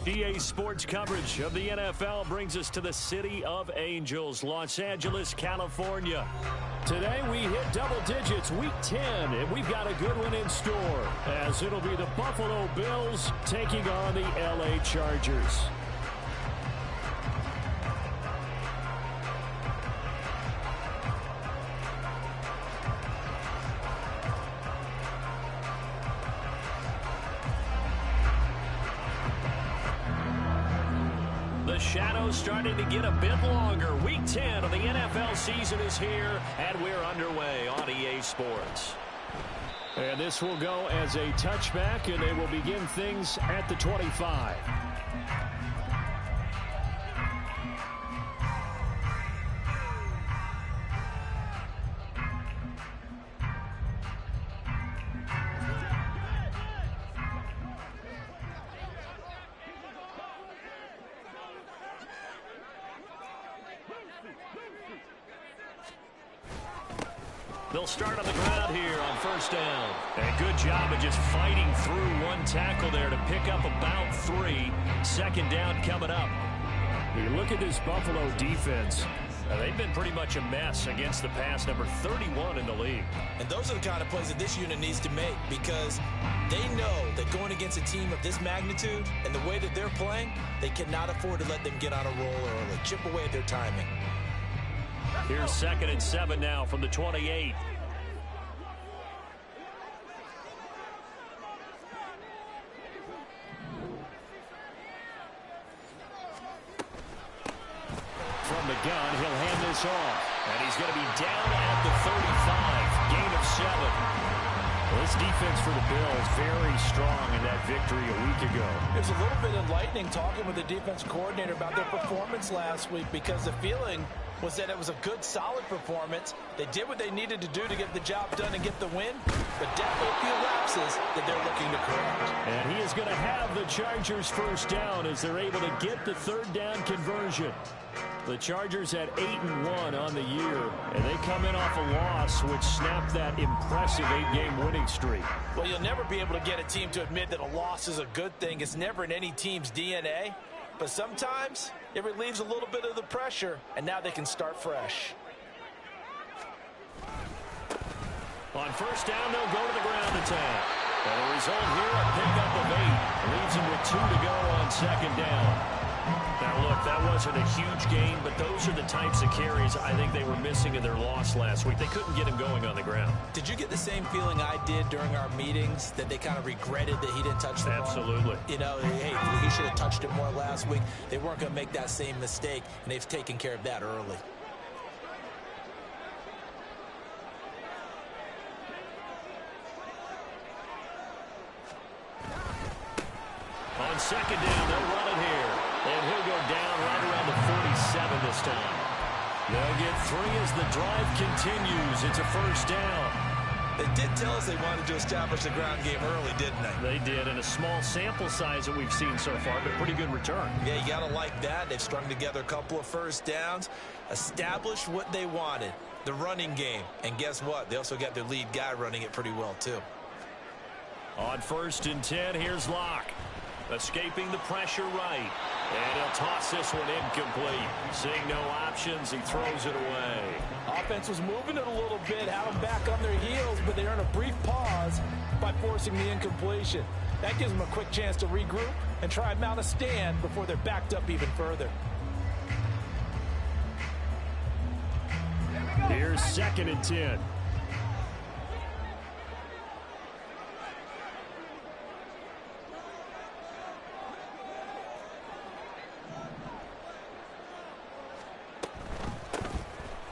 EA Sports coverage of the NFL brings us to the City of Angels, Los Angeles, California. Today we hit double digits, week 10, and we've got a good one in store, as it'll be the Buffalo Bills taking on the LA Chargers. The shadows starting to get a bit longer. Week 10 of the NFL season is here, and we're underway on EA Sports. And this will go as a touchback, and they will begin things at the 25. They'll start on the ground here on first down. And good job of just fighting through one tackle there to pick up about 3. Second down coming up. You look at this Buffalo defense. They've been pretty much a mess against the pass, number 31 in the league. And those are the kind of plays that this unit needs to make, because they know that going against a team of this magnitude and the way that they're playing, they cannot afford to let them get on a roll early. Chip away at their timing. Here's 2nd and 7 now from the 28. From the gun, he'll hand this off. And he's going to be down at the 35. Gain of 7. Well, this defense for the Bills very strong in that victory a week ago. It was a little bit enlightening talking with the defense coordinator about their performance last week, because the feeling was that it was a good, solid performance. They did what they needed to do to get the job done and get the win, but definitely a few lapses that they're looking to correct. And he is going to have the Chargers first down as they're able to get the third down conversion. The Chargers at 8-1 on the year, and they come in off a loss which snapped that impressive 8-game winning streak. Well, you'll never be able to get a team to admit that a loss is a good thing. It's never in any team's DNA. But sometimes it relieves a little bit of the pressure, and now they can start fresh. On first down, they'll go to the ground attack. And the result here, a pickup of 8. Leaves them with 2 to go on second down. Now, look, that wasn't a huge gain, but those are the types of carries I think they were missing in their loss last week. They couldn't get him going on the ground. Did you get the same feeling I did during our meetings, that they kind of regretted that he didn't touch the ball? Absolutely. You know, hey, he should have touched it more last week. They weren't going to make that same mistake, and they've taken care of that early. On second down, they'll run it here. And he'll go down right around the 47 this time. They'll get 3 as the drive continues. It's a first down. They did tell us they wanted to establish the ground game early, didn't they? They did, and a small sample size that we've seen so far, but pretty good return. Yeah, you got to like that. They've strung together a couple of first downs, established what they wanted, the running game. And guess what? They also got their lead guy running it pretty well, too. On 1st and 10, here's Locke. Escaping the pressure right. And he'll toss this one incomplete. Seeing no options, he throws it away. Offense was moving it a little bit, had them back on their heels, but they earn a brief pause by forcing the incompletion. That gives them a quick chance to regroup and try and mount a stand before they're backed up even further. Here's 2nd and 10.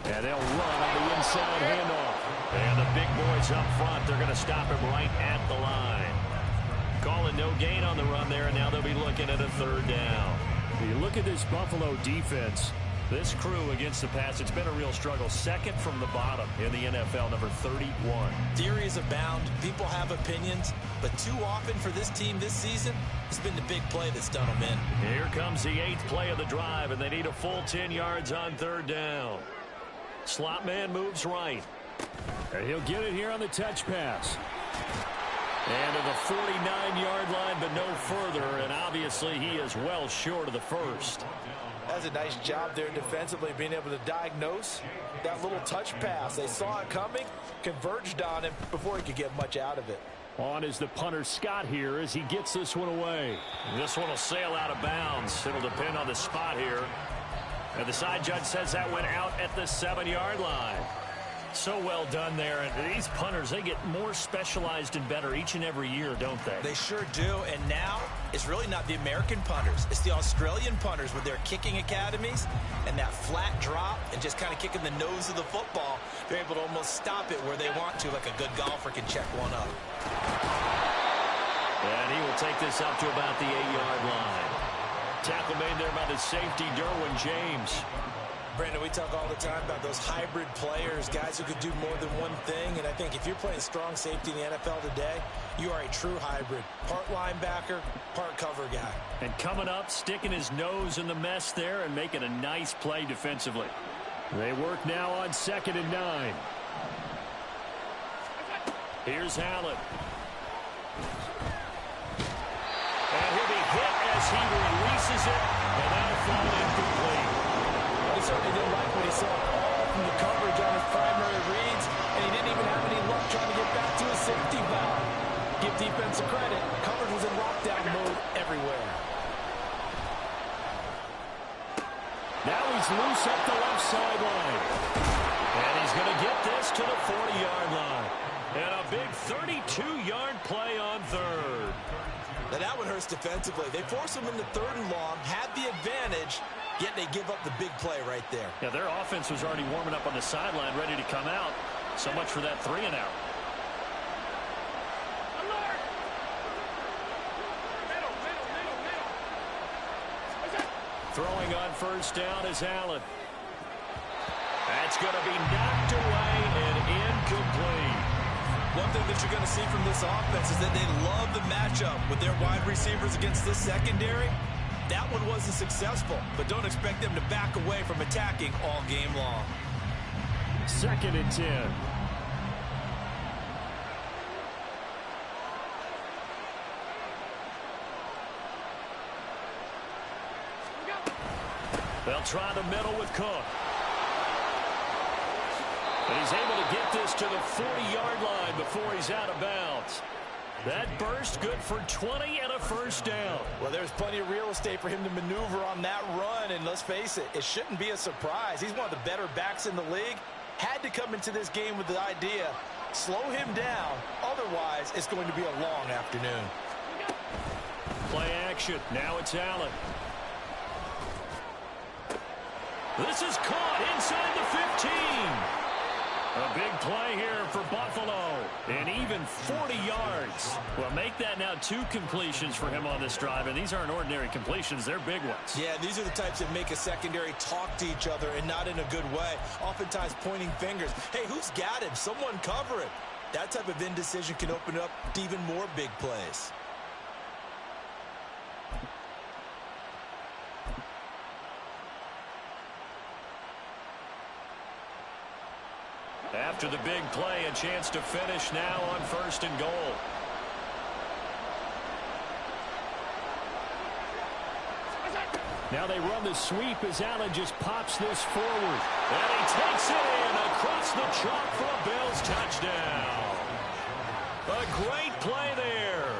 And they'll run on the inside handoff. And the big boys up front, they're going to stop him right at the line. Calling no gain on the run there, and now they'll be looking at a third down. You look at this Buffalo defense. This crew against the pass, it's been a real struggle. 2nd from the bottom in the NFL, number 31. Theories abound. People have opinions. But too often for this team this season, it's been the big play that's done them in. Here comes the 8th play of the drive, and they need a full 10 yards on third down. Slot man moves right. And he'll get it here on the touch pass. And to the 49-yard line, but no further. And obviously, he is well short of the first. That's a nice job there defensively, being able to diagnose that little touch pass. They saw it coming, converged on him before he could get much out of it. On is the punter, Scott, here as he gets this one away. This one will sail out of bounds. It'll depend on the spot here. And the side judge says that went out at the 7-yard line. So well done there. And these punters, they get more specialized and better each and every year, don't they? They sure do. And now it's really not the American punters. It's the Australian punters with their kicking academies and that flat drop and just kind of kicking the nose of the football. They're able to almost stop it where they want to, like a good golfer can check one up. And he will take this up to about the 8-yard line. Tackle made there by the safety, Derwin James. Brandon, we talk all the time about those hybrid players, guys who could do more than one thing. And I think if you're playing strong safety in the NFL today, you are a true hybrid. Part linebacker, part cover guy. And coming up, sticking his nose in the mess there and making a nice play defensively. They work now on 2nd and 9. Here's Allen. And he'll be hit as he releases it. And that'll fall incomplete. He certainly didn't like what he saw all from the coverage on his primary reads, and he didn't even have any luck trying to get back to his safety valve. Give defensive credit. Coverage was in lockdown mode everywhere. Now he's loose up the left sideline. And he's going to get this to the 40-yard line. And a big 32-yard play on 3rd. Now that one hurts defensively. They force him into 3rd and long, had the advantage, yet they give up the big play right there. Yeah, their offense was already warming up on the sideline, ready to come out. So much for that 3-and-out. Throwing on 1st down is Allen. That's going to be knocked away and incomplete. One thing that you're going to see from this offense is that they love the matchup with their wide receivers against this secondary. That one wasn't successful, but don't expect them to back away from attacking all game long. 2nd and 10. They'll try the middle with Cook. And he's able to get this to the 40-yard line before he's out of bounds. That burst good for 20 and a 1st down. Well, there's plenty of real estate for him to maneuver on that run, and let's face it, it shouldn't be a surprise. He's one of the better backs in the league. Had to come into this game with the idea, slow him down, otherwise it's going to be a long afternoon. Play action. Now it's Allen. This is caught inside the 15. A big play here for Buffalo. And even 40 yards. Well, make that now 2 completions for him on this drive. And these aren't ordinary completions. They're big ones. Yeah, these are the types that make a secondary talk to each other and not in a good way. Oftentimes pointing fingers. Hey, who's got him? Someone cover it. That type of indecision can open up to even more big plays. After the big play, a chance to finish now on 1st and goal. Now they run the sweep as Allen just pops this forward. And he takes it in across the chalk for a Bills touchdown. A great play there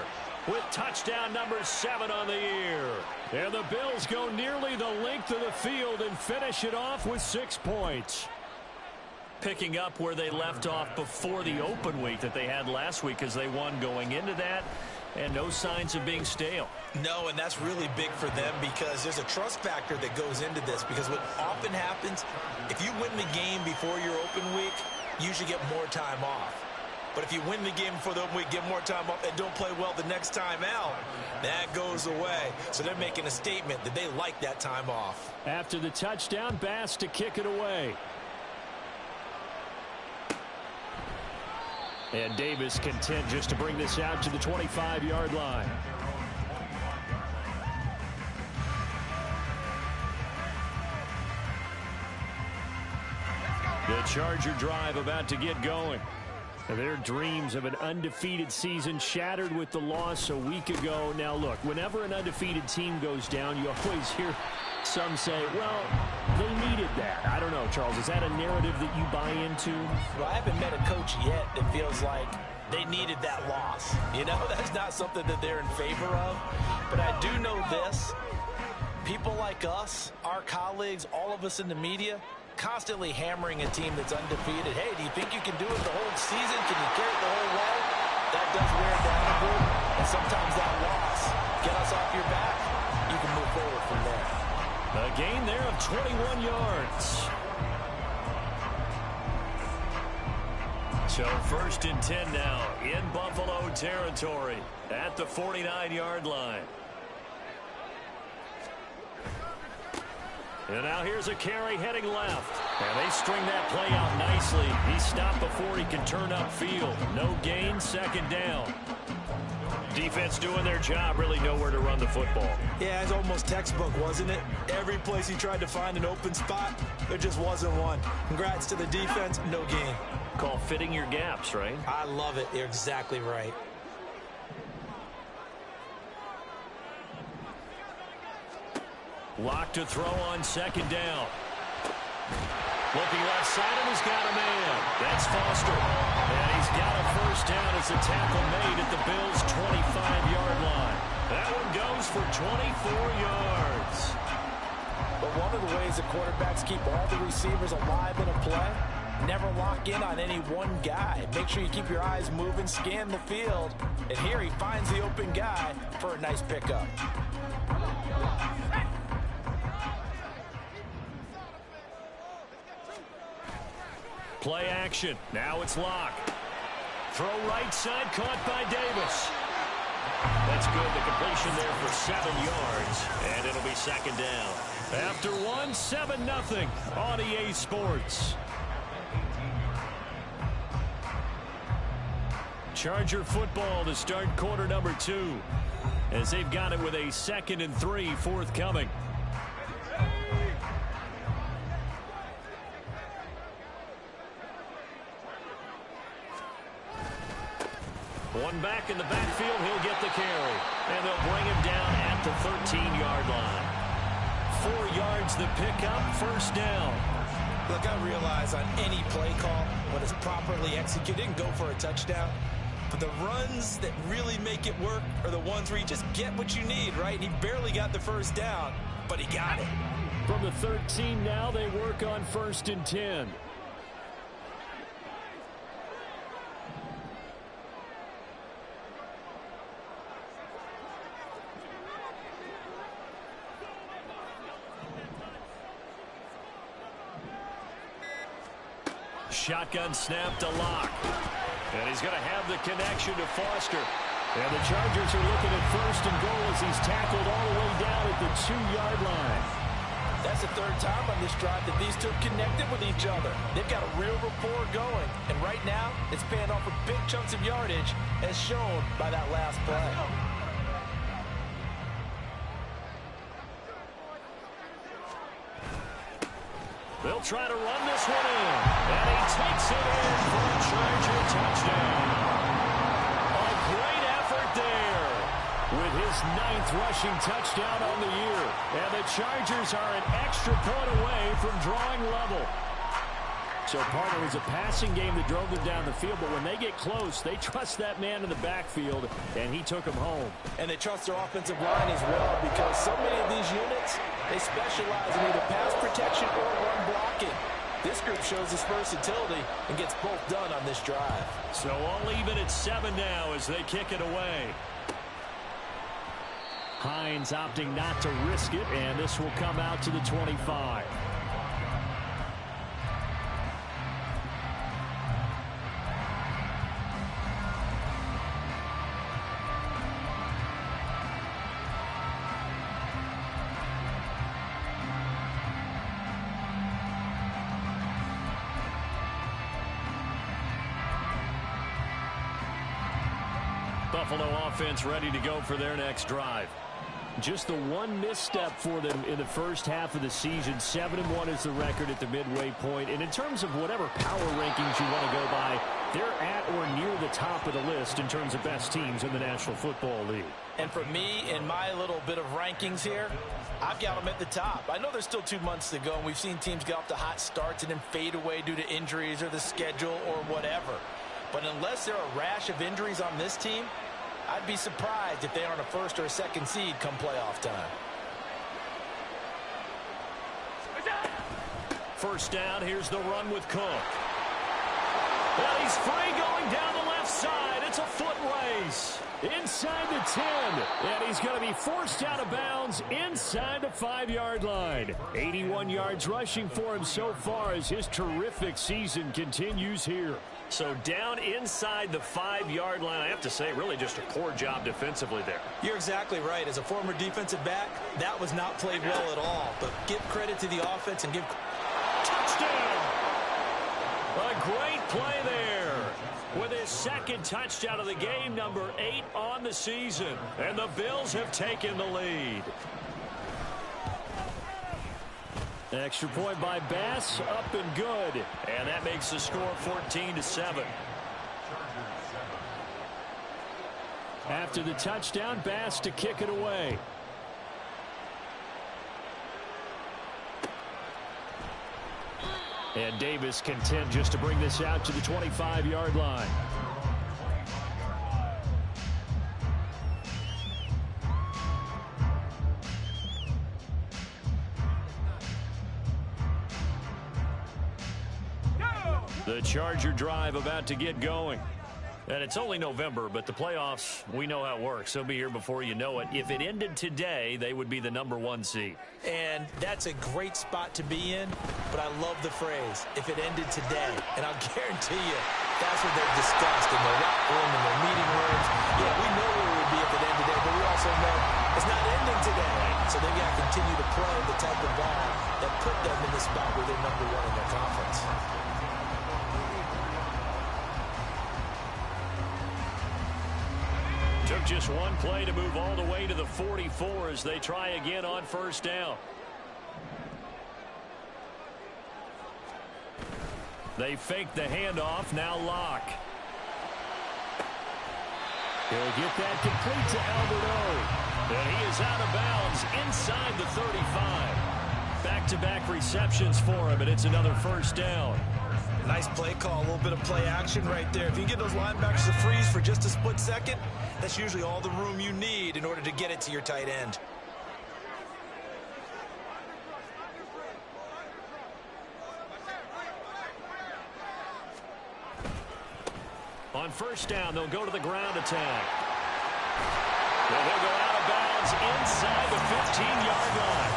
with touchdown number 7 on the year. And the Bills go nearly the length of the field and finish it off with 6 points. Picking up where they left off before the open week that they had last week as they won going into that, and no signs of being stale. No, and that's really big for them because there's a trust factor that goes into this, because what often happens, if you win the game before your open week, you usually get more time off. But if you win the game before the open week, get more time off, and don't play well the next time out, that goes away. So they're making a statement that they like that time off. After the touchdown, Bass to kick it away. And Davis content just to bring this out to the 25-yard line. The Charger drive about to get going. Their dreams of an undefeated season shattered with the loss a week ago. Now, look, whenever an undefeated team goes down, you always hear some say, well, they needed that. I don't know, Charles. Is that a narrative that you buy into? Well, I haven't met a coach yet that feels like they needed that loss. You know, that's not something that they're in favor of. But I do know this. People like us, our colleagues, all of us in the media, constantly hammering a team that's undefeated. Hey, do you think you can do it the whole season? Can you carry it the whole way? That does wear down a bit. And sometimes that loss, get us off your back, you can move forward from there. A gain there of 21 yards. So 1st and 10 now in Buffalo territory at the 49-yard line. And now here's a carry heading left. And they string that play out nicely. He stopped before he can turn upfield. No gain, 2nd down. Defense doing their job, really nowhere to run the football. Yeah, it's almost textbook, wasn't it? Every place he tried to find an open spot, there just wasn't one. Congrats to the defense, no gain. Call fitting your gaps, right? I love it. You're exactly right. Lock to throw on 2nd down. Looking left side, and he's got a man. That's Foster. And he's got a 1st down as the tackle made at the Bills' 25-yard line. That one goes for 24 yards. But one of the ways the quarterbacks keep all the receivers alive in a play, never lock in on any one guy. Make sure you keep your eyes moving, scan the field. And here he finds the open guy for a nice pickup. Play action. Now it's Locke. Throw right side, caught by Davis. That's good. The completion there for 7 yards. And it'll be 2nd down. After one, 7-0 on EA Sports. Charger football to start quarter number 2. As they've got it with a 2nd and 3 forthcoming. One back in the backfield, he'll get the carry. And they'll bring him down at the 13-yard line. 4 yards the pickup, 1st down. Look, I realize on any play call, when it's properly executed, and go for a touchdown. But the runs that really make it work are the ones where you just get what you need, right? He barely got the 1st down, but he got it. From the 13 now, they work on 1st and 10. Shotgun snap to Locke. And he's going to have the connection to Foster. And the Chargers are looking at 1st and goal as he's tackled all the way down at the 2-yard line. That's the 3rd time on this drive that these two connected with each other. They've got a real rapport going. And right now, it's paying off with big chunks of yardage, as shown by that last play. They'll try to run this one in. And he takes it in for a Charger touchdown. A great effort there with his 9th rushing touchdown on the year. And the Chargers are an extra point away from drawing level. So part of it was a passing game that drove them down the field, but when they get close, they trust that man in the backfield, and he took them home. And they trust their offensive line as well, because so many of these units, they specialize in either pass protection or run blocking. This group shows its versatility and gets both done on this drive. So all even at 7 now as they kick it away. Hines opting not to risk it, and this will come out to the 25. Buffalo offense ready to go for their next drive. Just the one misstep for them in the first half of the season. 7-1 is the record at the midway point. And in terms of whatever power rankings you want to go by, they're at or near the top of the list in terms of best teams in the National Football League. And for me, in my little bit of rankings here, I've got them at the top. I know there's still 2 months to go, and we've seen teams get off to hot starts and then fade away due to injuries or the schedule or whatever. But unless there are a rash of injuries on this team, I'd be surprised if they aren't a first or a second seed come playoff time. First down, here's the run with Cook. Well, he's free going down the left side. It's a foot race. Inside the 10, and he's going to be forced out of bounds inside the 5-yard line. 81 yards rushing for him so far as his terrific season continues here. So down inside the 5-yard line, I have to say, really just a poor job defensively there. You're exactly right. As a former defensive back, that was not played well at all. But give credit to the offense and give... Touchdown! A great play there. With his second touchdown of the game, number 8 on the season. And the Bills have taken the lead. Extra point by Bass, up and good. And that makes the score 14-7. After the touchdown, Bass to kick it away. And Davis content just to bring this out to the 25-yard line. The Charger drive about to get going. And it's only November, but the playoffs, we know how it works. They'll be here before you know it. If it ended today, they would be the number 1 seed. And that's a great spot to be in, but I love the phrase, if it ended today. And I'll guarantee you, that's what they've discussed in their locker room, in their meeting rooms. Yeah, we know where it would be if it ended today, but we also know it's not ending today. So they've got to continue to play the type of ball that put them in the spot where they're number 1 in their conference. Took just one play to move all the way to the 44 as they try again on first down. They fake the handoff, now Locke. He'll get that complete to Alberto. And he is out of bounds inside the 35. Back-to-back receptions for him, and it's another first down. Nice play call, a little bit of play action right there. If you get those linebackers to freeze for just a split second, that's usually all the room you need in order to get it to your tight end. On first down, they'll go to the ground attack. Well, they'll go out of bounds inside the 15-yard line.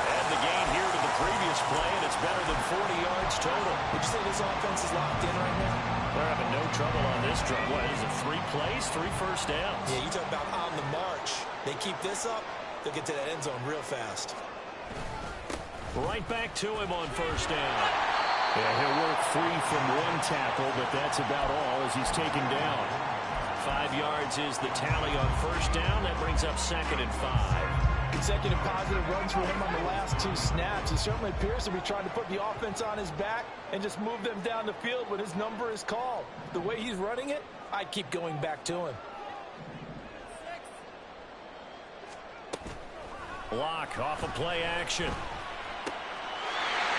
And the gain here to the previous play, and it's better than 40 yards total. Would you say this offense is locked in right now? They're having no trouble on this drive. What is it, 3 plays, 3 first downs? Yeah, you talk about on the march. They keep this up, they'll get to that end zone real fast. Right back to him on first down. Yeah, he'll work free from 1 tackle, but that's about all as he's taken down. 5 yards is the tally on first down. That brings up 2nd and 5. Consecutive positive runs for him on the last 2 snaps. He certainly appears to be trying to put the offense on his back and just move them down the field when his number is called. The way he's running it, I'd keep going back to him. Locke off of play action.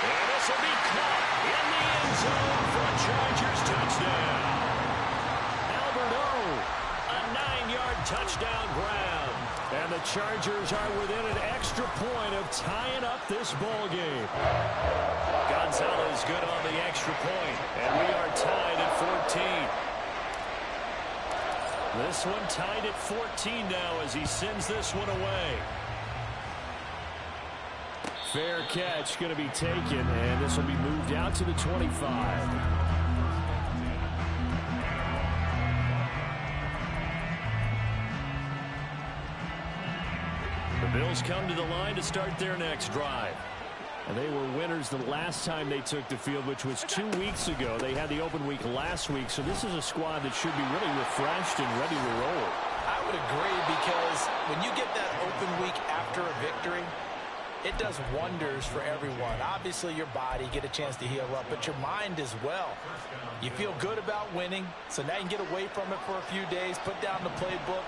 And this will be caught in the end zone for a Chargers touchdown. Alberto, a 9-yard touchdown grab. And the Chargers are within an extra point of tying up this ball game. Gonzalez good on the extra point, and we are tied at 14. This one tied at 14 now as he sends this one away. Fair catch going to be taken, and this will be moved out to the 25. The Bills come to the line to start their next drive. And they were winners the last time they took the field, which was 2 weeks ago. They had the open week last week, so this is a squad that should be really refreshed and ready to roll. I would agree, because when you get that open week after a victory, it does wonders for everyone. Obviously, your body, get a chance to heal up, but your mind as well. You feel good about winning, so now you can get away from it for a few days, put down the playbook,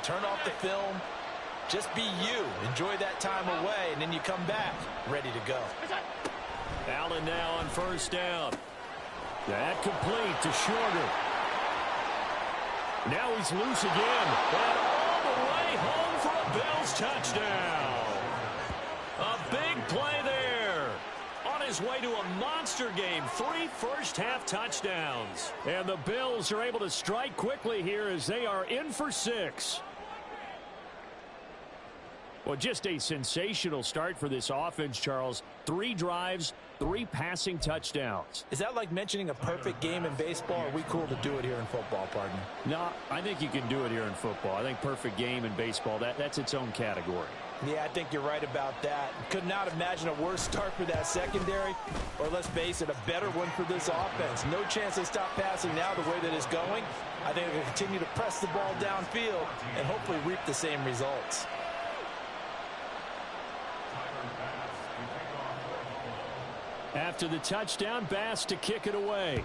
turn off the film. Just be you. Enjoy that time away, and then you come back ready to go. Allen now on first down. That complete to Shorter. Now he's loose again. And all the way home for a Bills touchdown. A big play there. On his way to a monster game. 3 first-half touchdowns. And the Bills are able to strike quickly here as they are in for 6. Well, just a sensational start for this offense, Charles. 3 drives, 3 passing touchdowns. Is that like mentioning a perfect game in baseball, or are we cool to do it here in football, partner? No, I think you can do it here in football. I think perfect game in baseball, that's its own category. Yeah, I think you're right about that. Could not imagine a worse start for that secondary, or let's face it, a better one for this offense. No chance they stop passing now the way that it's going. I think they'll continue to press the ball downfield and hopefully reap the same results. After the touchdown, Bass to kick it away.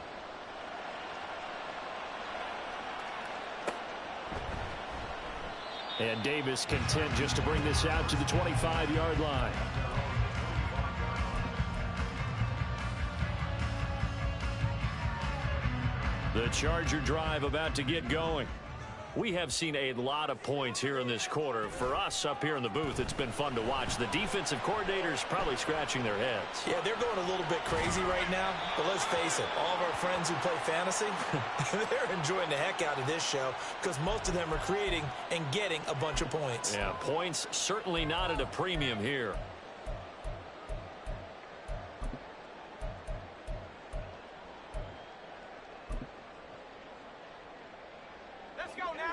And Davis content just to bring this out to the 25-yard line. The Charger drive about to get going. We have seen a lot of points here in this quarter. For us up here in the booth, it's been fun to watch. The defensive coordinators probably scratching their heads. Yeah, they're going a little bit crazy right now. But let's face it, all of our friends who play fantasy, they're enjoying the heck out of this show because most of them are creating and getting a bunch of points. Yeah, points certainly not at a premium here.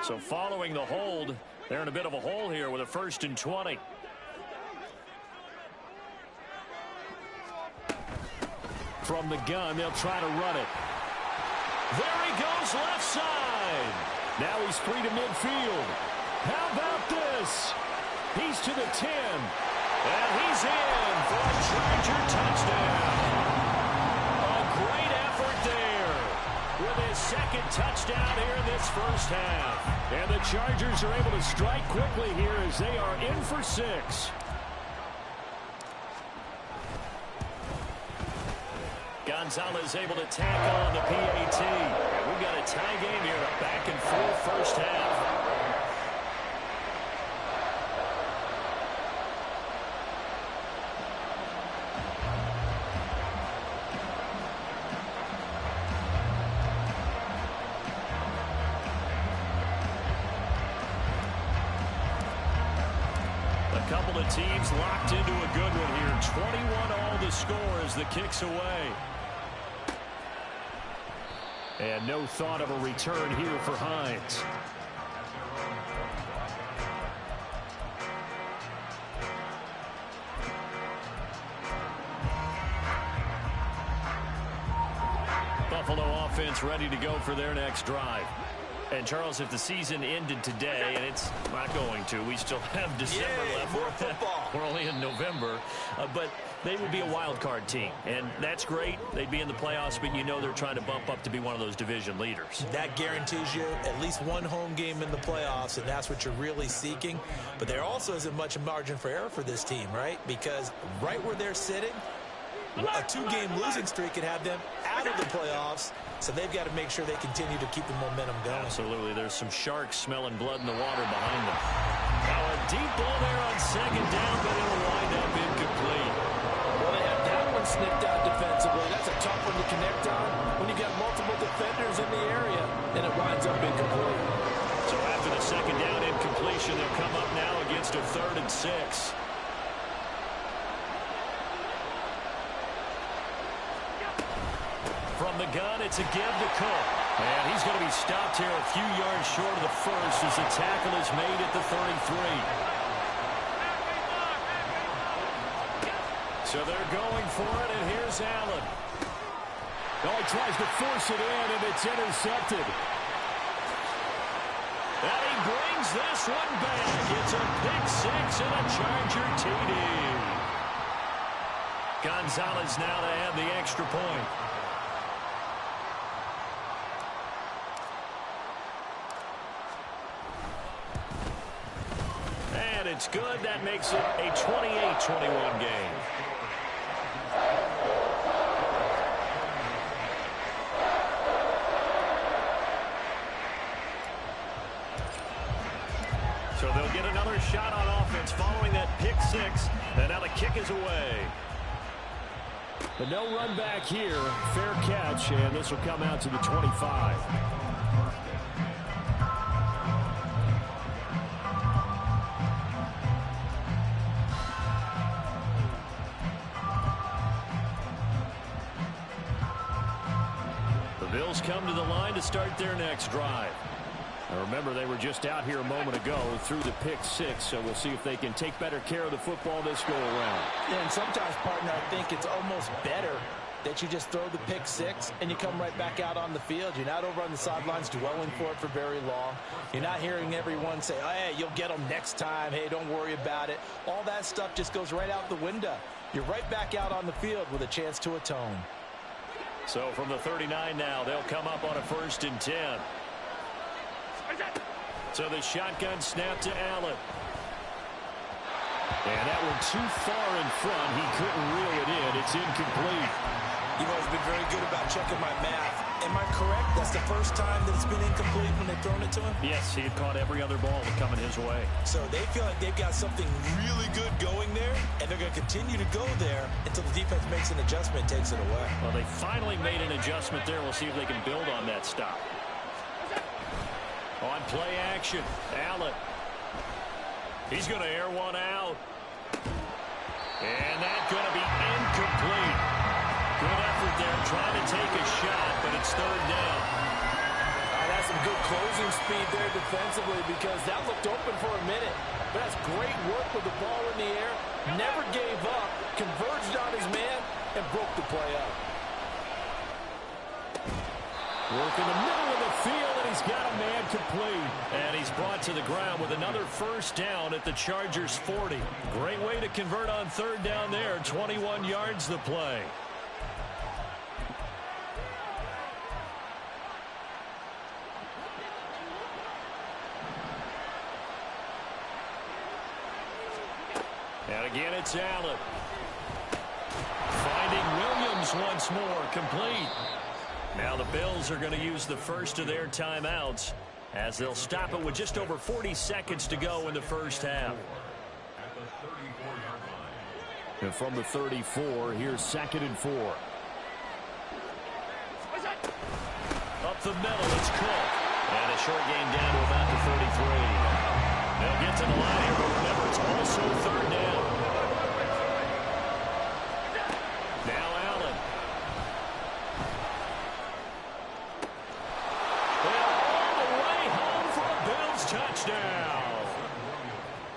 So following the hold, they're in a bit of a hole here with a 1st and 20. From the gun, they'll try to run it. There he goes left side. Now he's free to midfield. How about this? He's to the 10. And he's in for a Charger touchdown. A great effort there with his 2nd touchdown here in this first half. And the Chargers are able to strike quickly here as they are in for 6. Gonzalez able to tack on the PAT. And we've got a tie game here, a back and forth first half. A couple of teams locked into a good one here. 21-all the score as the kick's away. And no thought of a return here for Hines. Buffalo offense ready to go for their next drive. And, Charles, if the season ended today, and it's not going to, we still have December left. More football. We're only in November. But they would be a wild card team. And that's great. They'd be in the playoffs, but you know they're trying to bump up to be one of those division leaders. That guarantees you at least one home game in the playoffs, and that's what you're really seeking. But there also isn't much margin for error for this team, right? Because right where they're sitting, a 2-game losing streak could have them out of the playoffs. So they've got to make sure they continue to keep the momentum going. Absolutely. There's some sharks smelling blood in the water behind them. Now a deep ball there on 2nd down, but it'll wind up incomplete. Well, they have that one snipped out defensively. That's a tough one to connect on when you got multiple defenders in the area, and it winds up incomplete. So after the 2nd down incompletion, they'll come up now against a 3rd and 6. From the gun, it's a give to Cook. And he's going to be stopped here a few yards short of the first as the tackle is made at the 33. So they're going for it, and here's Allen. Oh, he tries to force it in, and it's intercepted. And he brings this one back. It's a pick 6 and a Charger TD. Gonzalez now to add the extra point. And it's good. That makes it a 28-21 game. So they'll get another shot on offense following that pick six. And now the kick is away. But no run back here. Fair catch, and this will come out to the 25. The Bills come to the line to start their next drive. Now remember, they were just out here a moment ago through the pick six, so we'll see if they can take better care of the football this go around. Yeah, and sometimes, partner, I think it's almost better that you just throw the pick six and you come right back out on the field. You're not over on the sidelines dwelling for it for very long. You're not hearing everyone say, oh, hey, you'll get them next time. Hey, don't worry about it. All that stuff just goes right out the window. You're right back out on the field with a chance to atone. So from the 39 now, they'll come up on a 1st and 10. So the shotgun snap to Allen. And that one too far in front. He couldn't reel it in. It's incomplete. You've always been very good about checking my math. Am I correct? That's the first time that it's been incomplete when they've thrown it to him? Yes, he had caught every other ball coming his way. So they feel like they've got something really good going there, and they're going to continue to go there until the defense makes an adjustment and takes it away. Well, they finally made an adjustment there. We'll see if they can build on that stop. On play action, Allen. He's going to air one out. And that's going to be incomplete. Good effort there, trying to take a shot, but it's 3rd down. That's some good closing speed there defensively because that looked open for a minute. But that's great work with the ball in the air. Never gave up, converged on his man, and broke the play up. Work in the middle of the field, and he's got a man complete. And he's brought to the ground with another 1st down at the Chargers' 40. Great way to convert on 3rd down there. 21 yards the play. And again, it's Allen. Finding Williams once more, complete. Now the Bills are going to use the first of their timeouts as they'll stop it with just over 40 seconds to go in the first half. And from the 34, here's 2nd and 4. Up the middle, it's Cook. And a short gain down to about the 33. They'll get to the line here, but remember, it's also 3rd down. Now Allen. Touchdown.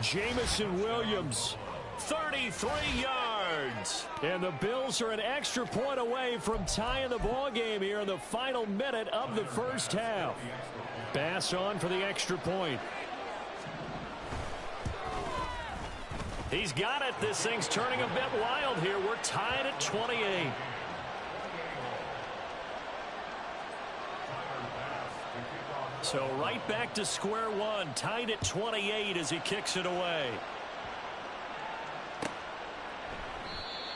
Jamison Williams. 33 yards. And the Bills are an extra point away from tying the ball game here in the final minute of the first half. Bass on for the extra point. He's got it. This thing's turning a bit wild here. We're tied at 28. So right back to square one, tied at 28 as he kicks it away.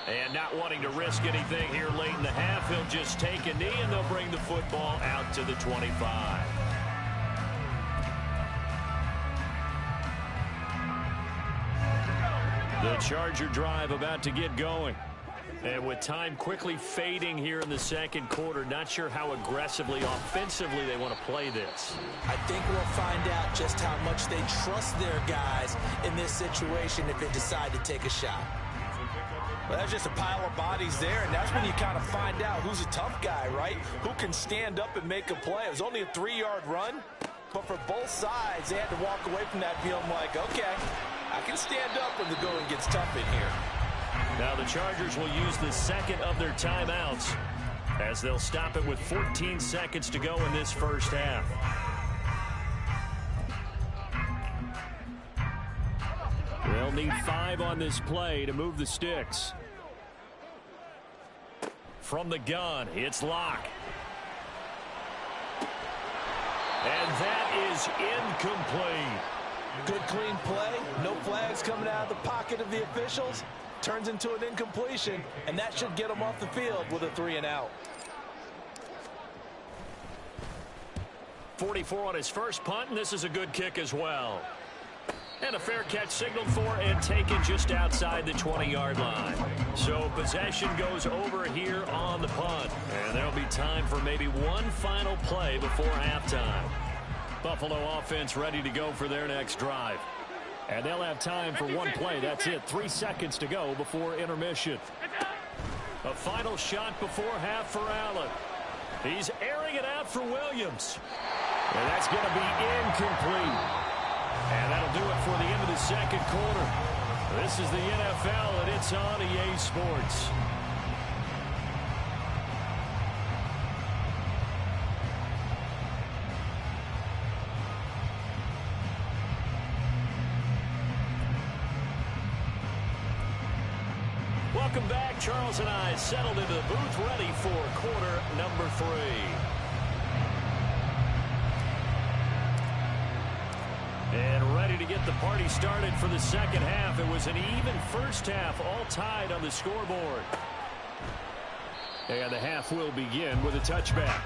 And not wanting to risk anything here late in the half, he'll just take a knee and they'll bring the football out to the 25. The Charger drive about to get going. And with time quickly fading here in the second quarter, not sure how aggressively, offensively they want to play this. I think we'll find out just how much they trust their guys in this situation if they decide to take a shot. Well, that's just a pile of bodies there, and that's when you kind of find out who's a tough guy, right? Who can stand up and make a play. It was only a 3-yard run, but for both sides, they had to walk away from that feeling like, okay, I can stand up when the going gets tough in here. Now the Chargers will use the second of their timeouts as they'll stop it with 14 seconds to go in this first half. They'll need 5 on this play to move the sticks. from the gun. It's Locke. And that is incomplete. Good clean play. No flags coming out of the pocket of the officials. Turns into an incompletion, and that should get him off the field with a 3-and-out. 44 on his first punt, and this is a good kick as well. And a fair catch signaled for and taken just outside the 20-yard line. So possession goes over here on the punt. And there'll be time for maybe one final play before halftime. Buffalo offense ready to go for their next drive. And they'll have time for one play. That's it. 3 seconds to go before intermission. A final shot before half for Allen. He's airing it out for Williams. And that's going to be incomplete. And that'll do it for the end of the second quarter. This is the NFL, and it's on EA Sports. Welcome back. Charles and I settled into the booth, ready for quarter number 3. And ready to get the party started for the second half. It was an even first half, all tied on the scoreboard. And the half will begin with a touchback.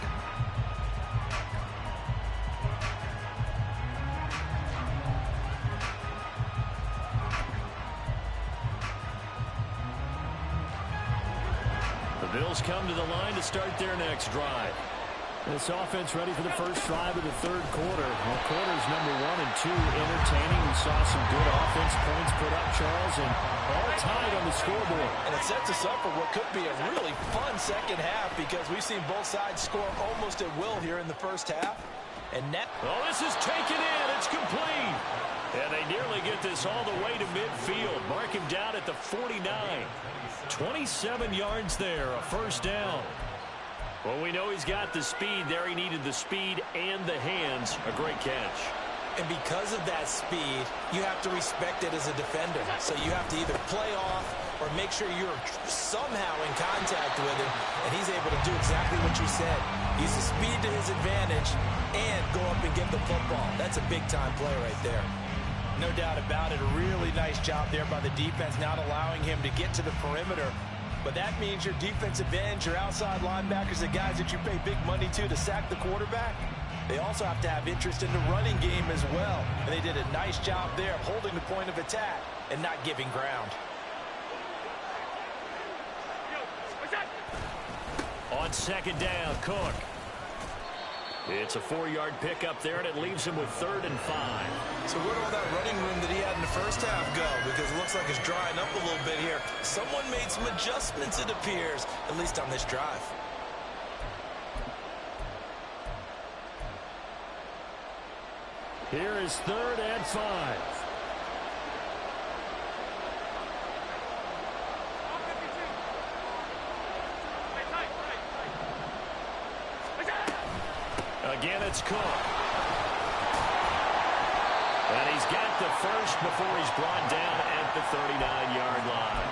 The Bills come to the line to start their next drive. This offense ready for the first drive of the third quarter. Well, quarters number 1 and 2 entertaining. We saw some good offense points put up, Charles, and all tied on the scoreboard. And it sets us up for what could be a really fun second half because we've seen both sides score almost at will here in the first half. And net. Oh, this is taken in. It's complete. And they nearly get this all the way to midfield. Mark him down at the 49. 27 yards there, a first down. Well, we know he's got the speed there. He needed the speed and the hands. A great catch. And because of that speed, you have to respect it as a defender. So you have to either play off or make sure you're somehow in contact with him, and he's able to do exactly what you said. Use the speed to his advantage and go up and get the football. That's a big-time play right there. No doubt about it. A really nice job there by the defense, not allowing him to get to the perimeter. But that means your defensive ends, your outside linebackers, the guys that you pay big money to sack the quarterback, they also have to have interest in the running game as well. And they did a nice job there of holding the point of attack and not giving ground. On second down, Cook. It's a 4-yard pickup there, and it leaves him with 3rd and 5. So where'd all that running room that he had in the first half go? Because it looks like it's drying up a little bit here. Someone made some adjustments, it appears, at least on this drive. Here is 3rd and 5. Again, it's Cook. And he's got the first before he's brought down at the 39-yard line.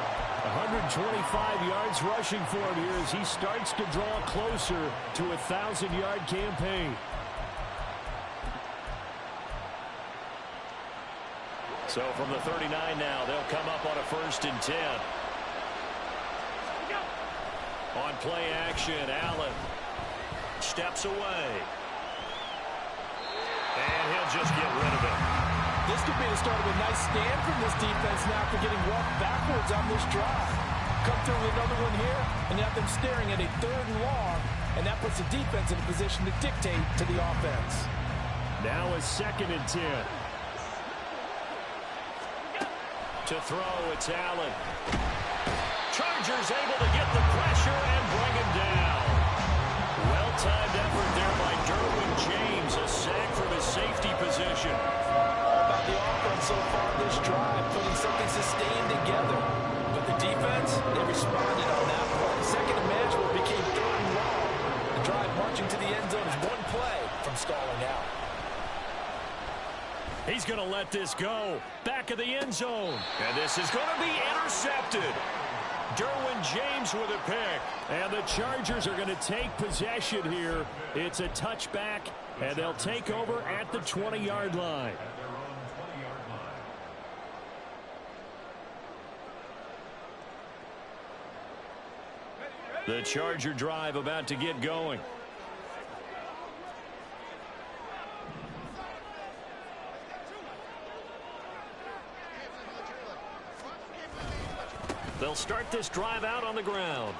125 yards rushing for him here as he starts to draw closer to a 1,000-yard campaign. So from the 39 now, they'll come up on a 1st and 10. On play action, Allen steps away. And he'll just get rid of it. This could be the start of a nice stand from this defense now for getting walked backwards on this drive. Come through with another one here, and you have them staring at a 3rd and long, and that puts the defense in a position to dictate to the offense. Now a 2nd and 10. To throw, it's Allen. Chargers able to get the pressure and bring him down. Well-timed effort there by Derwin James. A sack from his safety position. All about the offense so far this drive, putting something sustained together. But the defense, they responded on that play. Second and manageable became 3rd and long. The drive marching to the end zone is one play from stalling out. He's going to let this go. Back of the end zone. And this is going to be intercepted. Derwin James with a pick. And the Chargers are going to take possession here. It's a touchback, and they'll take over at the 20-yard line. The Charger drive about to get going. They'll start this drive out on the ground.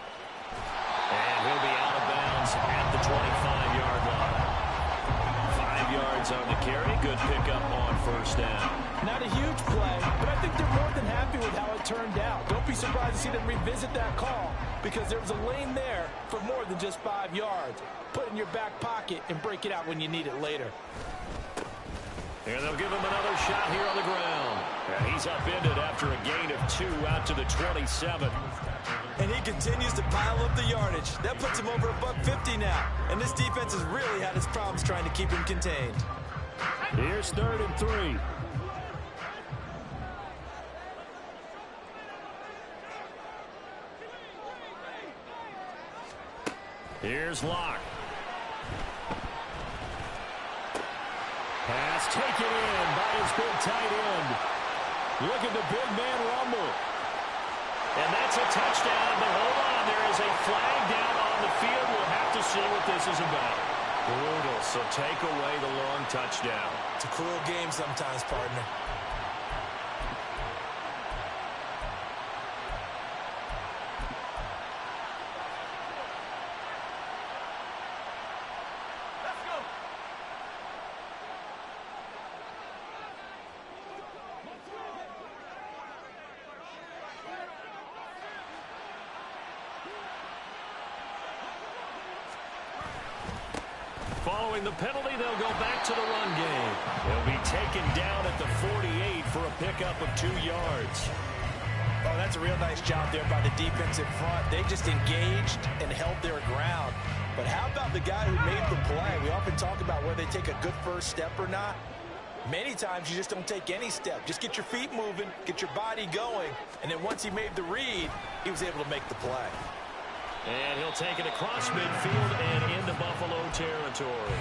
And he'll be out of bounds at the 25-yard line. 5 yards on the carry. Good pickup on first down. Not a huge play, but I think they're more than happy with how it turned out. Don't be surprised to see them revisit that call because there was a lane there for more than just 5 yards. Put it in your back pocket and break it out when you need it later. And they'll give him another shot here on the ground. And he's upended after a gain of 2 out to the 27. And he continues to pile up the yardage. That puts him over $150 now. And this defense has really had its problems trying to keep him contained. Here's 3rd and 3. Here's Locke. Pass taken in by his big tight end. Look at the big man rumble. And that's a touchdown, but hold on. There is a flag down on the field. We'll have to see what this is about. Brutal, so take away the long touchdown. It's a cruel game sometimes, partner. Following the penalty, they'll go back to the run game. They'll be taken down at the 48 for a pickup of 2 yards. Oh, that's a real nice job there by the defense in front. They just engaged and held their ground. But how about the guy who made the play? We often talk about whether they take a good first step or not. Many times you just don't take any step. Just get your feet moving, get your body going. And then once he made the read, he was able to make the play. And he'll take it across midfield and into Buffalo territory.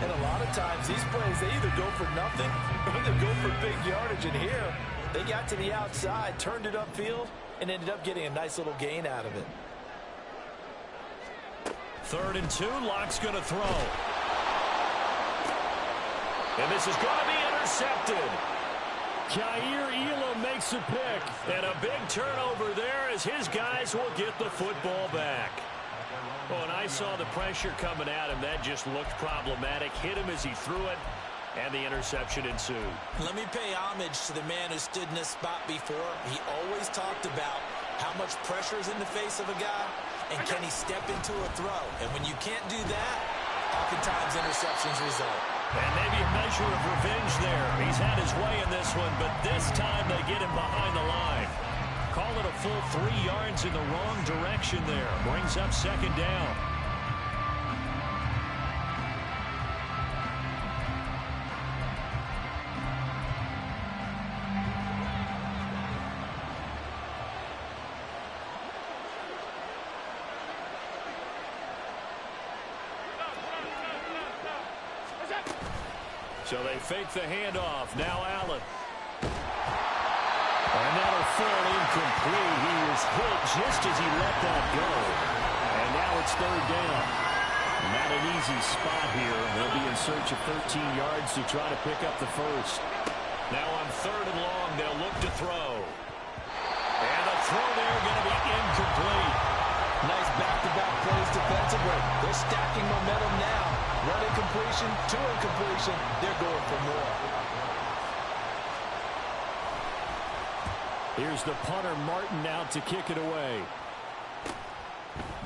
And a lot of times these plays, they either go for nothing or they go for big yardage. And here, they got to the outside, turned it upfield, and ended up getting a nice little gain out of it. 3rd and 2, Locke's going to throw. And this is going to be intercepted. Kaiir Elam makes a pick. And a big turnover there as his guys will get the football back. Oh, and I saw the pressure coming at him. That just looked problematic. Hit him as he threw it, and the interception ensued. Let me pay homage to the man who stood in this spot before. He always talked about how much pressure is in the face of a guy, and can he step into a throw. And when you can't do that, oftentimes interceptions result. And maybe a measure of revenge there. He's had his way in this one, but this time they get him behind the line. Call it a full 3 yards in the wrong direction there. Brings up 2nd down. So they fake the handoff. Now Allen. And that'll fall incomplete. He was hit just as he let that go. And now it's 3rd down. Not an easy spot here. They'll be in search of 13 yards to try to pick up the first. Now on 3rd and long, they'll look to throw. And the throw there going to be incomplete. Nice back-to-back plays defensively. They're stacking momentum now. One incompletion, 2 incompletion. They're going for more. Here's the punter, Martin, out to kick it away.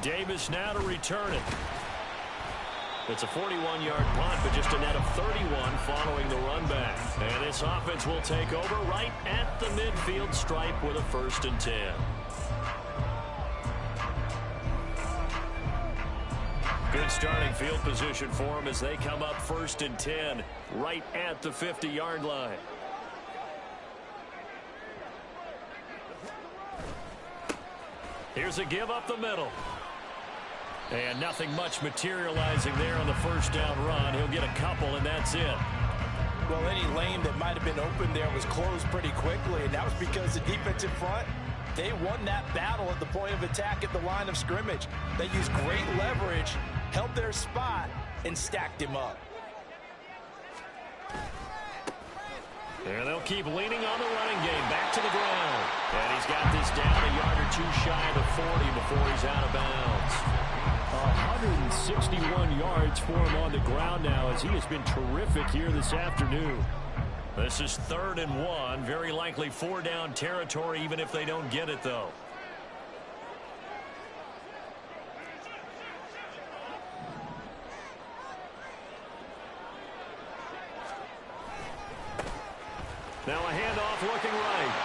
Davis now to return it. It's a 41-yard punt, but just a net of 31 following the run back. And this offense will take over right at the midfield stripe with a 1st and 10. Good starting field position for them as they come up 1st and 10 right at the 50-yard line. Here's a give up the middle. And nothing much materializing there on the first down run. He'll get a couple, and that's it. Well, any lane that might have been open there was closed pretty quickly, and that was because the defensive front, they won that battle at the point of attack at the line of scrimmage. They used great leverage, held their spot, and stacked him up. And they'll keep leaning on the running game. Back to the ground. And he's got this down a yard or two shy of the 40 before he's out of bounds. 161 yards for him on the ground now as he has been terrific here this afternoon. This is 3rd and 1. Very likely 4-down territory even if they don't get it, though. Now a handoff looking right.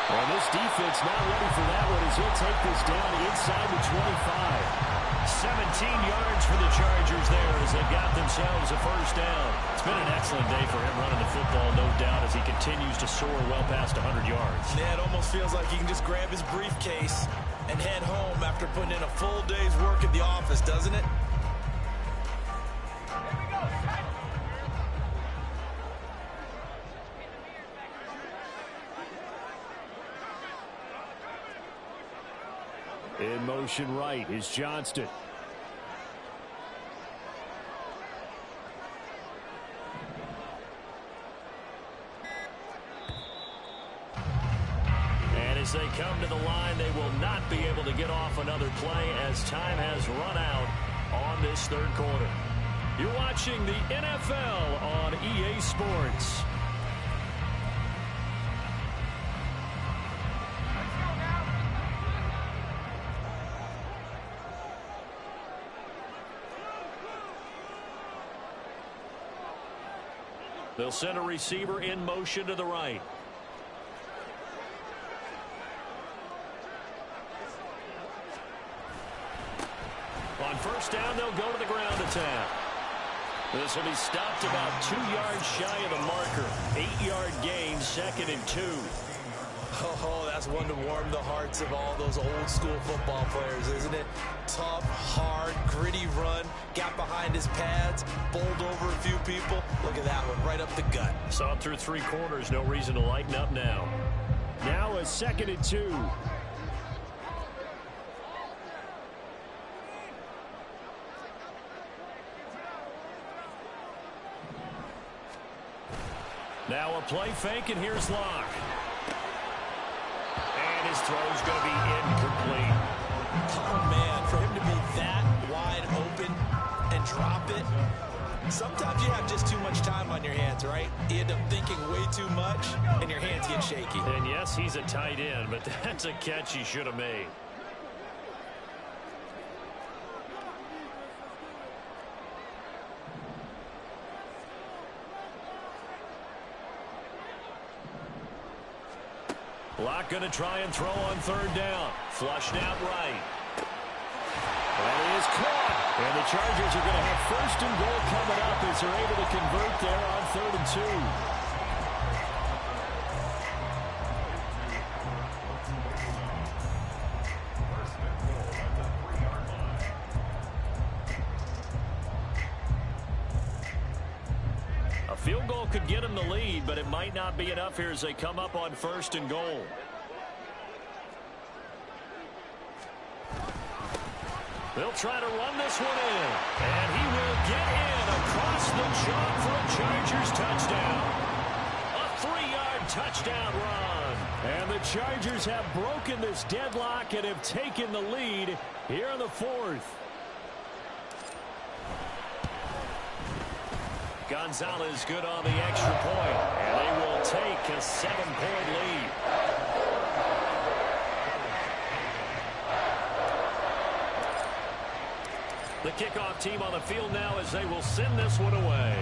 Well, this defense not ready for that one as he'll take this down inside the 25. 17 yards for the Chargers there as they got themselves a first down. It's been an excellent day for him running the football, no doubt, as he continues to soar well past 100 yards. Yeah, it almost feels like he can just grab his briefcase and head home after putting in a full day's work at the office, doesn't it? In motion right is Johnston. And as they come to the line, they will not be able to get off another play as time has run out on this third quarter. You're watching the NFL on EA Sports. They'll send a receiver in motion to the right. On first down, they'll go to the ground attack. This will be stopped about 2 yards shy of the marker. 8-yard gain, 2nd and 2. Oh, that's one to warm the hearts of all those old school football players, isn't it? Tough, hard, gritty run, got behind his pads, bowled over a few people. Look at that one, right up the gut. Saw it through 3 quarters, no reason to lighten up now. Now a 2nd and 2. Now a play fake, and here's Locke. And his throw's going to be incomplete. Oh, man, for him to be that wide open and drop it, sometimes you have just too much time on your hands, right? You end up thinking way too much, and your hands get shaky. And yes, he's a tight end, but that's a catch he should have made. Locke going to try and throw on 3rd down. Flushed out right. That is caught. And the Chargers are going to have 1st and goal coming up as they're able to convert there on 3rd and 2. Field goal could get him the lead, but it might not be enough here as they come up on 1st and goal. They'll try to run this one in. And he will get in across the chalk for a Chargers touchdown. A 3-yard touchdown run. And the Chargers have broken this deadlock and have taken the lead here in the 4th. Gonzalez good on the extra point, and they will take a 7-point lead. The kickoff team on the field now as they will send this one away.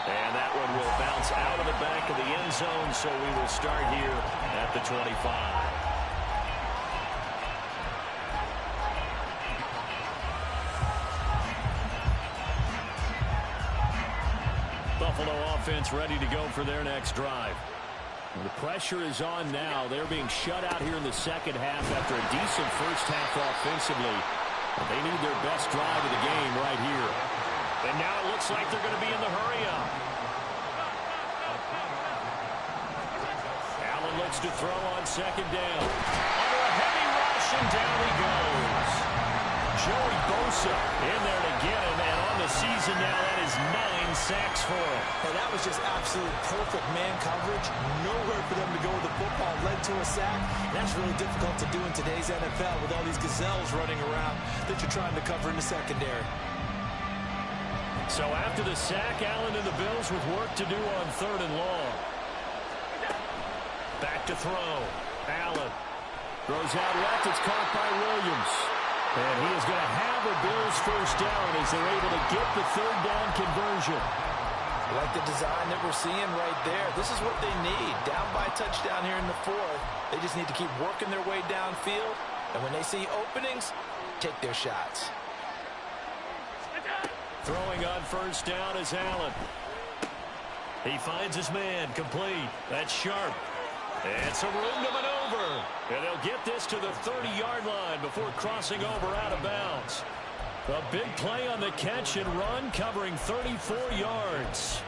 And that one will bounce out of the back of the end zone, so we will start here at the 25. Buffalo offense ready to go for their next drive. The pressure is on now. They're being shut out here in the second half after a decent first half offensively. But they need their best drive of the game right here. And now it looks like they're going to be in the hurry-up. Allen looks to throw on second down. Under a heavy rush, and down he goes. Joey Bosa in there to get him, and on the season now, that is 9 sacks for him. And that was just absolute perfect man coverage. Nowhere for them to go with the football. Led to a sack. That's really difficult to do in today's NFL with all these gazelles running around that you're trying to cover in the secondary. So after the sack, Allen and the Bills with work to do on 3rd and long. Back to throw. Allen throws out left. It's caught by Williams. And he is going to have a Bills first down as they're able to get the 3rd down conversion. I like the design that we're seeing right there. This is what they need. Down by a touchdown here in the 4th. They just need to keep working their way downfield. And when they see openings, take their shots. Throwing on first down is Allen. He finds his man, complete. That's Sharp. And some room to maneuver. And they'll get this to the 30-yard line before crossing over out of bounds. A big play on the catch and run, covering 34 yards.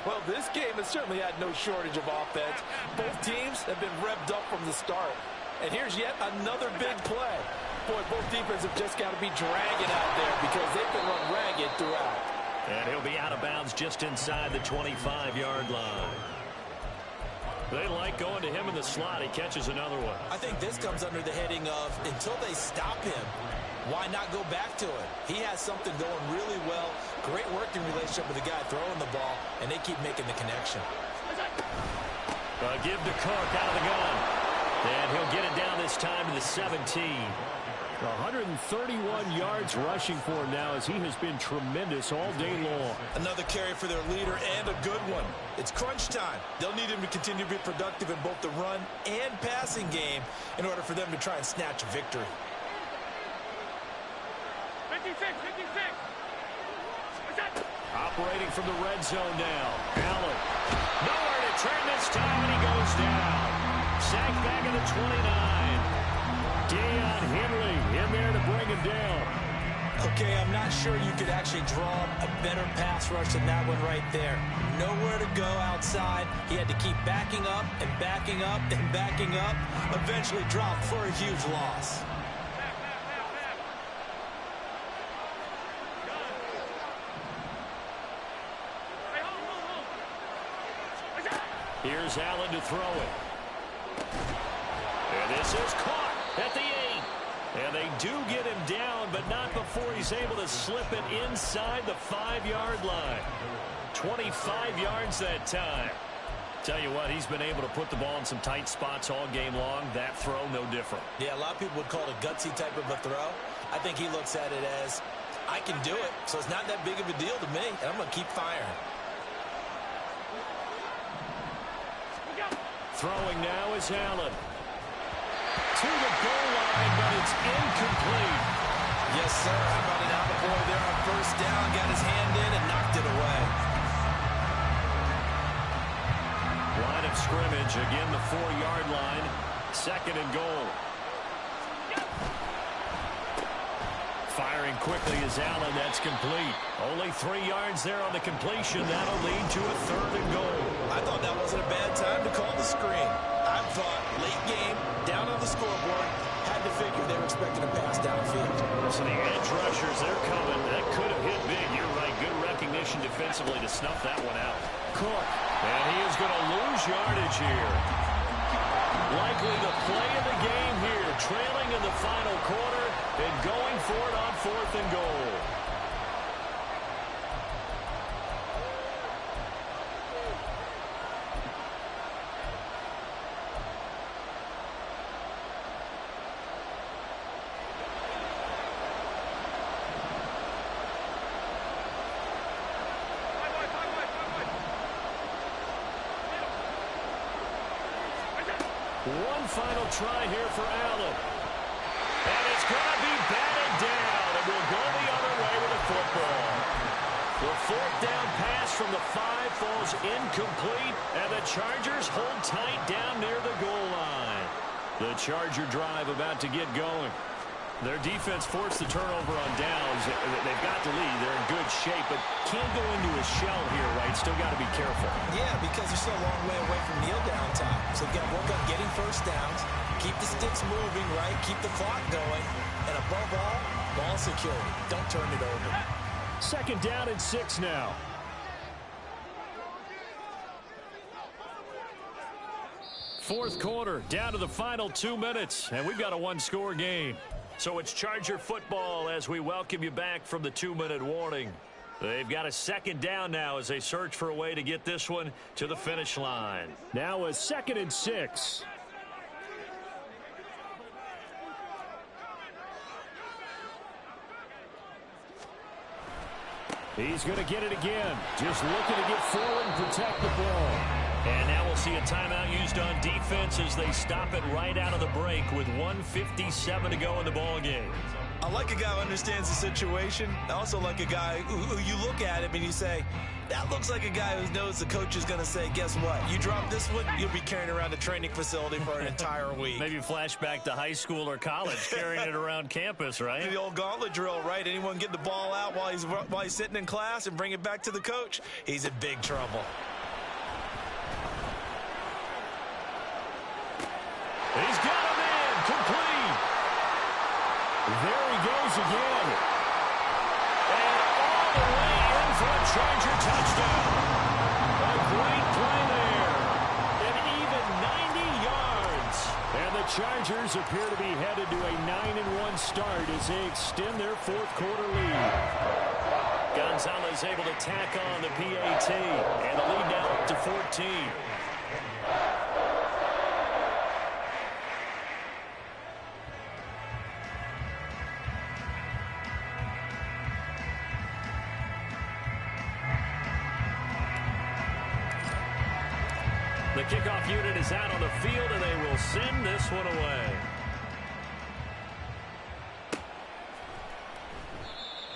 Well, this game has certainly had no shortage of offense. Both teams have been revved up from the start. And here's yet another big play. Boy, both defenses have just got to be dragging out there because they've been run ragged throughout. And he'll be out of bounds just inside the 25-yard line. They like going to him in the slot. He catches another one. I think this comes under the heading of until they stop him, why not go back to it? He has something going really well. Great working relationship with the guy throwing the ball, and they keep making the connection. Give to Cook out of the gun. And he'll get it down this time to the 17. 131 yards rushing for him now as he has been tremendous all day long. Another carry for their leader and a good one. It's crunch time. They'll need him to continue to be productive in both the run and passing game in order for them to try and snatch a victory. 56. Operating from the red zone now. Allen. Nowhere to turn this time, and he goes down. Sacked back at the 29. Deion Henley in there to bring him down. Okay, I'm not sure you could actually draw a better pass rush than that one right there. Nowhere to go outside. He had to keep backing up and backing up and backing up. Eventually dropped for a huge loss. Here's Allen to throw it. And this is caught at the 8. And they do get him down, but not before he's able to slip it inside the 5-yard line. 25 yards that time. Tell you what, he's been able to put the ball in some tight spots all game long. That throw, no different. Yeah, a lot of people would call it a gutsy type of a throw. I think he looks at it as, I can do it, so it's not that big of a deal to me, and I'm going to keep firing. Throwing now is Allen. To the goal line, but it's incomplete. Yes, sir. How about an out-of-boy there on first down? Got his hand in and knocked it away. Line of scrimmage, again the 4-yard line. 2nd and goal. Firing quickly is Allen. That's complete. Only 3 yards there on the completion. That'll lead to a 3rd and goal. I thought that wasn't a bad time to call the screen. I thought late game, down on the scoreboard, had to figure they were expecting a pass downfield. So the edge rushers, they're coming. That could have hit big. You're right. Good recognition defensively to snuff that one out. Cook. And he is going to lose yardage here. Likely the play of the game here. Trailing in the final quarter and going for it on 4th and goal. One final try here for Allen. And it's going to be batted down, and we'll go the other way with the football. The fourth down pass from the 5 falls incomplete, and the Chargers hold tight down near the goal line. The Charger drive about to get going. Their defense forced the turnover on downs. They've got the lead. They're in good shape, but can't go into a shell here, right? Still got to be careful. Yeah, because they're still a long way away from kneel down time. So they've got to work on getting first downs, keep the sticks moving, right? Keep the clock going. And above all, ball security. Don't turn it over. Second down and 6 now. Fourth quarter, down to the final 2 minutes, and we've got a one-score game. So it's Charger football as we welcome you back from the 2-minute warning. They've got a second down now as they search for a way to get this one to the finish line. Now a 2nd and 6. He's going to get it again. Just looking to get forward and protect the ball. And now we'll see a timeout used on defense as they stop it right out of the break with 1:57 to go in the ball game. I like a guy who understands the situation. I also like a guy who you look at him and you say, that looks like a guy who knows the coach is going to say, guess what? You drop this one, you'll be carrying around the training facility for an entire week. Maybe flashback to high school or college, carrying it around campus, right? The old gauntlet drill, right? Anyone get the ball out while he's sitting in class and bring it back to the coach? He's in big trouble. He's got him in, complete. There he goes again. And all the way in for a Charger touchdown. A great play there. An even 90 yards. And the Chargers appear to be headed to a 9-1 start as they extend their fourth quarter lead. Gonzalez able to tack on the PAT. And the lead now up to 14. The kickoff unit is out on the field, and they will send this one away.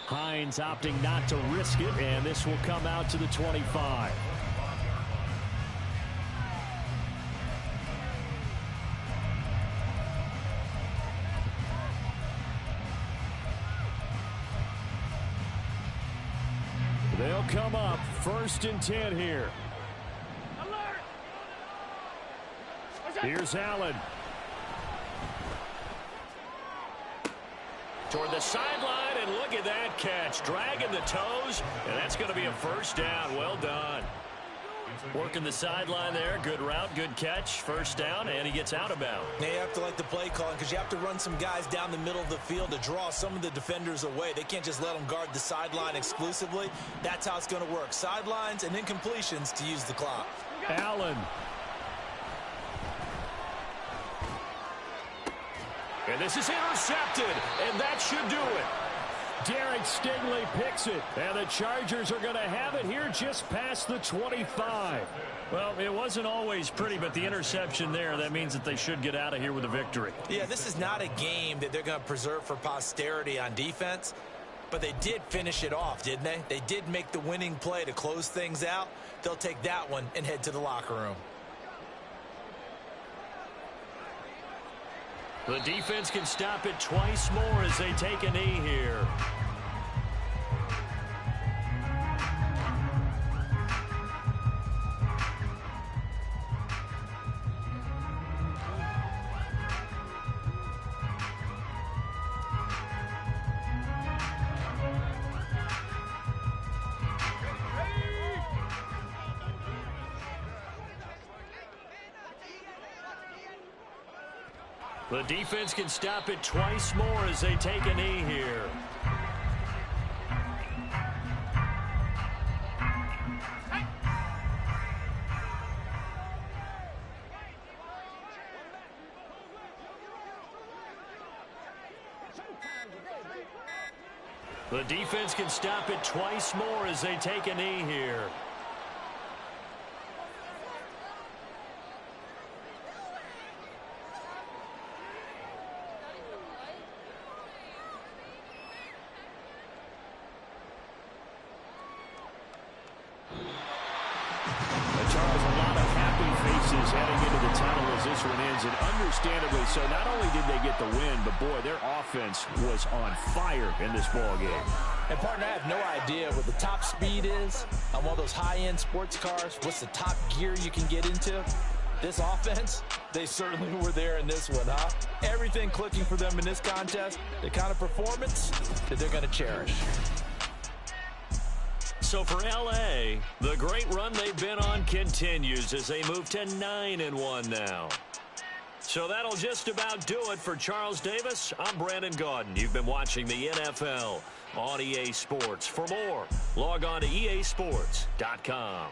Hines opting not to risk it, and this will come out to the 25. They'll come up 1st and 10 here. Here's Allen. Toward the sideline, and look at that catch. Dragging the toes, and that's going to be a first down. Well done. Working the sideline there. Good route, good catch. First down, and he gets out of bounds. Now you have to like the play calling because you have to run some guys down the middle of the field to draw some of the defenders away. They can't just let them guard the sideline exclusively. That's how it's going to work. Sidelines and incompletions to use the clock. Allen. And this is intercepted, and that should do it. Derek Stingley picks it, and the Chargers are going to have it here just past the 25. Well, it wasn't always pretty, but the interception there, that means that they should get out of here with a victory. Yeah, this is not a game that they're going to preserve for posterity on defense, but they did finish it off, didn't they? They did make the winning play to close things out. They'll take that one and head to the locker room. The defense can stop it twice more as they take a knee here. The defense can stop it twice more as they take a knee here. The defense can stop it twice more as they take a knee here. one ends, and understandably so. Not only did they get the win, but, boy, their offense was on fire in this ball game. And, partner, I have no idea what the top speed is on one of those high-end sports cars. What's the top gear you can get into? This offense, they certainly were there in this one, huh? Everything clicking for them in this contest, the kind of performance that they're going to cherish. So for L.A., the great run they've been on continues as they move to 9-1 now. So that'll just about do it for Charles Davis. I'm Brandon Gaudin. You've been watching the NFL on EA Sports. For more, log on to easports.com.